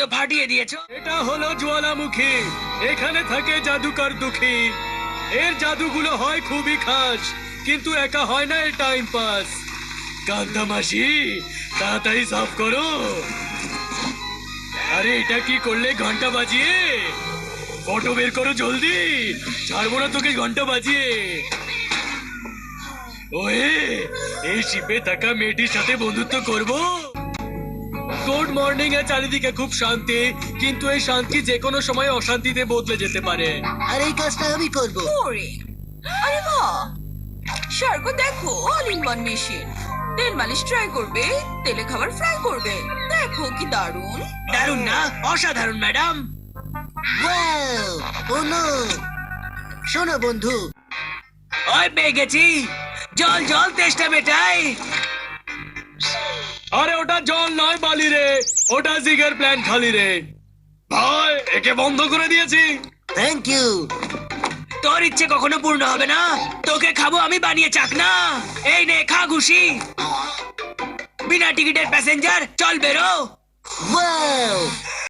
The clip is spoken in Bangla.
তো ফাটিয়ে দিয়েছো। এটা হলো জ্বালামুখী, এখানে থাকে জাদুকর দুঃখী। এর জাদুগুলো হয় খুবই খাস, কিন্তু একা হয় না, এর টাইম পাস। কান্তা মাসি, তাড়াতাড়ি সাফ করো। আরে এটা কি করলে ঘন্টা বাজিয়ে? ফটো বের করো জলদি, ছাড়বো না তোকে ঘন্টা বাজিয়ে। ওয়ে, এই শিপে থাকা মেয়েটির সাথে বন্ধুত্ব করবো। Good morning. এ চারিদিকে খুব শান্তি, কিন্তু এই শান্তি যে কোনো সময় অশান্তিতে বদলে যেতে পারে। আর এই কাজটা আমি করব। ওরে আরে বাহ, স্বর্গ দেখো, অল ইন ওয়ান মেশিন। তেল মালিশ ট্রাই করবে, তেলে খাবার ফ্রাই করবে, দেখো কি দারুণ। দারুণ না, অসাধারণ ম্যাডাম। ওয়াও, ও নো। শোনো বন্ধু, ওই পেয়ে গেছি, জল জল তেষ্টা মেটাই। আরে ওটা জল নয় বালি রে, ওটা জিগের প্ল্যান খালি রে। ভাই একে বন্ধ করে দিয়েছি। Thank you. তোর ইচ্ছে কখনো পূর্ণ হবে না, তোকে খাবো আমি বানিয়ে চাকনা। এই নে খা ঘুষি। বিনা টিকিটের প্যাসেঞ্জার, চল বেরো। ওয়াও,